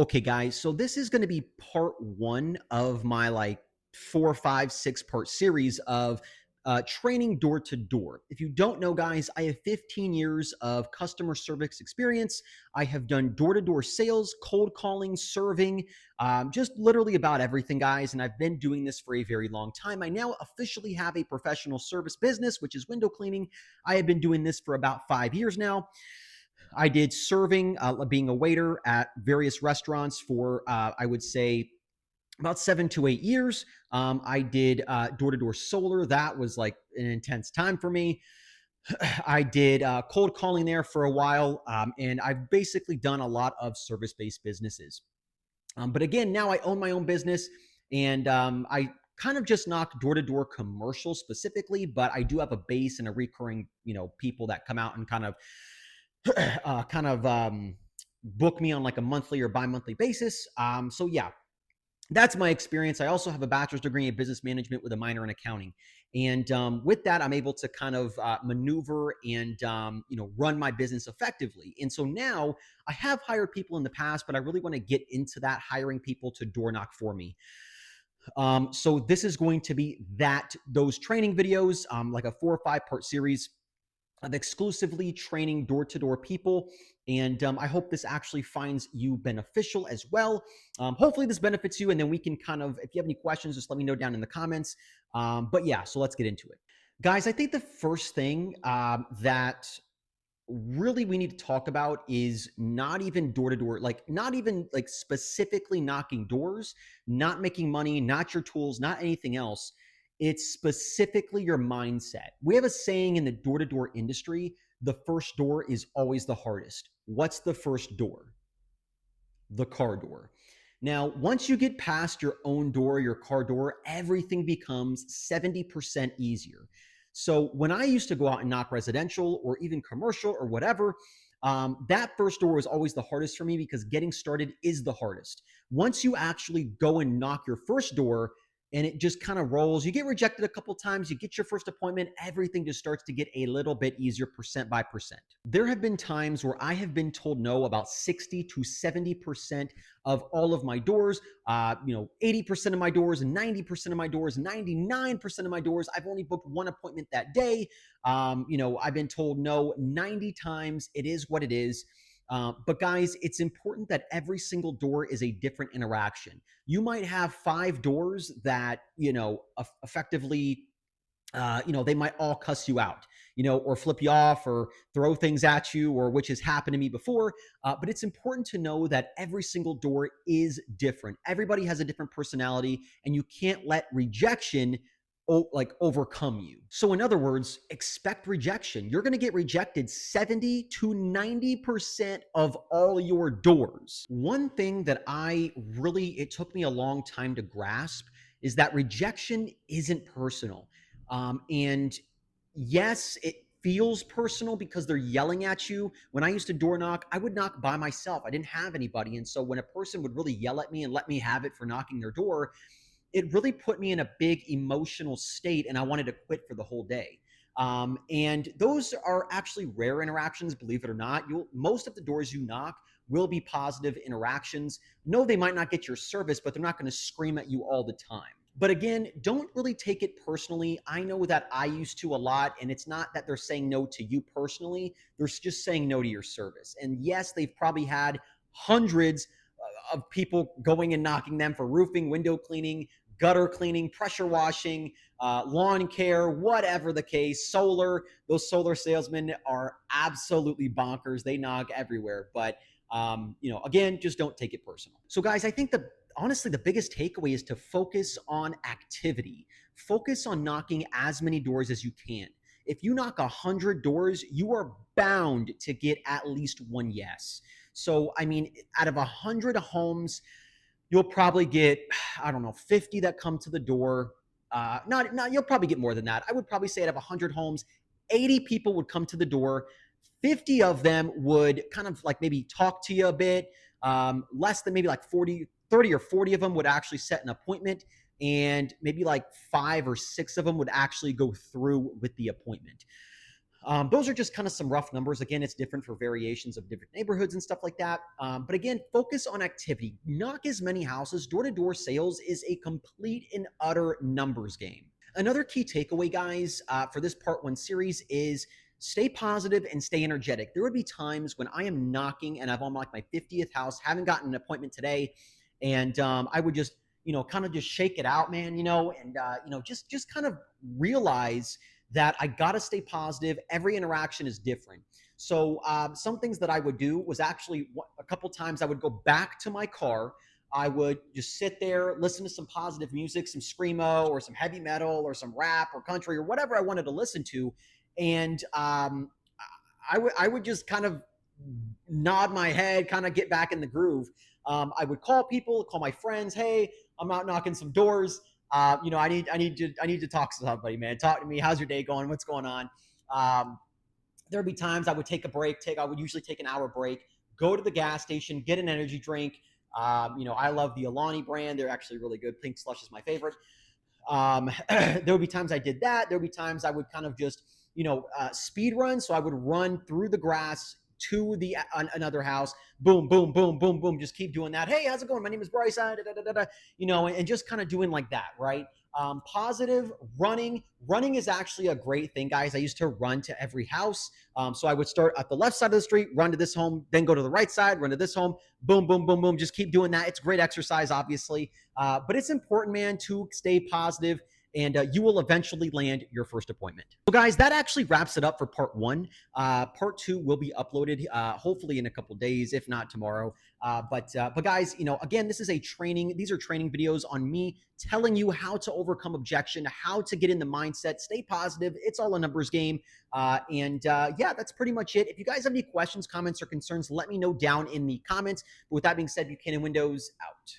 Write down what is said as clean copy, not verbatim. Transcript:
Okay, guys, so this is going to be part one of my like 4, 5, 6 part series of training door to door. If you don't know, guys, I have 15 years of customer service experience. I have done door to door sales, cold calling, serving, just literally about everything, guys. And I've been doing this for a very long time. I now officially have a professional service business, which is window cleaning. I have been doing this for about 5 years now. I did serving, being a waiter at various restaurants for, I would say, about 7 to 8 years. I did door to door solar. That was like an intense time for me. I did cold calling there for a while. And I've basically done a lot of service based businesses. But again, now I own my own business and I kind of just knock door to door commercial specifically, but I do have a base and a recurring, people that come out and kind of book me on like a monthly or bi-monthly basis. So yeah, that's my experience. I also have a bachelor's degree in business management with a minor in accounting. And with that, I'm able to kind of maneuver and, run my business effectively. And so now I have hired people in the past, but I really want to get into that, hiring people to door knock for me. So this is going to be those training videos, like a 4 or 5 part series of exclusively training door-to-door people. And I hope this actually finds you beneficial as well. Hopefully this benefits you. And then we can kind of, if you have any questions, just let me know down in the comments. But yeah, so let's get into it. Guys, I think the first thing that really we need to talk about is not even door-to-door, like not even like specifically knocking doors, not making money, not your tools, not anything else. It's specifically your mindset. We have a saying in the door-to-door industry, the first door is always the hardest. What's the first door? The car door. Now, once you get past your own door, your car door, everything becomes 70% easier. So when I used to go out and knock residential or even commercial or whatever, that first door was always the hardest for me because getting started is the hardest. Once you actually go and knock your first door, and it just kind of rolls. You get rejected a couple times, you get your first appointment, everything just starts to get a little bit easier percent by percent. There have been times where I have been told no about 60 to 70% of all of my doors, 80% of my doors, 90% of my doors, 99% of my doors. I've only booked one appointment that day. I've been told no 90 times. It is what it is. But guys, it's important that every single door is a different interaction. You might have 5 doors that, effectively, they might all cuss you out, or flip you off or throw things at you, or which has happened to me before. But it's important to know that every single door is different. Everybody has a different personality, and you can't let rejection overcome you. So in other words, expect rejection. You're going to get rejected 70 to 90% of all your doors. One thing that it took me a long time to grasp is that rejection isn't personal. And yes, it feels personal because they're yelling at you. When I used to door knock, I would knock by myself. I didn't have anybody. And so when a person would really yell at me and let me have it for knocking their door, it really put me in a big emotional state, and I wanted to quit for the whole day. And those are actually rare interactions, believe it or not. Most of the doors you knock will be positive interactions. No, they might not get your service, but they're not going to scream at you all the time. But again, don't really take it personally. I know that I used to a lot, and it's not that they're saying no to you personally. They're just saying no to your service. And yes, they've probably had hundreds of people going and knocking them for roofing, window cleaning, gutter cleaning, pressure washing, lawn care, whatever the case, solar. Those solar salesmen are absolutely bonkers. They knock everywhere. But, again, just don't take it personal. So guys, I think honestly, the biggest takeaway is to focus on activity. Focus on knocking as many doors as you can. If you knock 100 doors, you are bound to get at least one yes. So, out of 100 homes, you'll probably get, 50 that come to the door. You'll probably get more than that. I would probably say out of 100 homes, 80 people would come to the door. 50 of them would kind of like maybe talk to you a bit. Less than maybe like 30 or 40 of them would actually set an appointment. And maybe like 5 or 6 of them would actually go through with the appointment. Those are just kind of some rough numbers. Again, it's different for variations of different neighborhoods and stuff like that. But again, focus on activity. Knock as many houses. Door-to-door sales is a complete and utter numbers game. Another key takeaway, guys, for this part one series is stay positive and stay energetic. There would be times when I am knocking and I'm on like my 50th house, haven't gotten an appointment today, and I would just, kind of just shake it out, man, and just kind of realize that I got to stay positive. Every interaction is different. So some things that I would do was actually a couple times I would go back to my car. I would just sit there, listen to some positive music, some screamo or some heavy metal or some rap or country or whatever I wanted to listen to. And I would just kind of nod my head, kind of get back in the groove. I would call people, call my friends. Hey, I'm out knocking some doors. I need to talk to somebody, man. Talk to me. How's your day going? What's going on? There'd be times I would take a break. I would usually take an hour break, go to the gas station, get an energy drink. I love the Alani brand. They're actually really good. Pink Slush is my favorite. There would be times I did that. There would be times I would kind of just, speed run. So I would run through the grass to the another house. Boom, boom, boom, boom, boom. Just keep doing that. Hey, how's it going? My name is Bryce. And just kind of doing like that, right? Positive running. Running is actually a great thing, guys. I used to run to every house. So I would start at the left side of the street, run to this home, then go to the right side, run to this home, boom, boom, boom, boom. Just keep doing that. It's great exercise, obviously. But it's important, man, to stay positive, and you will eventually land your first appointment. So guys, that actually wraps it up for part one. Part two will be uploaded hopefully in a couple days, if not tomorrow. But guys, again, these are training videos on me telling you how to overcome objection, how to get in the mindset, stay positive. It's all a numbers game. Yeah, that's pretty much it. If you guys have any questions, comments, or concerns, let me know down in the comments. But with that being said, Buchanan Windows out.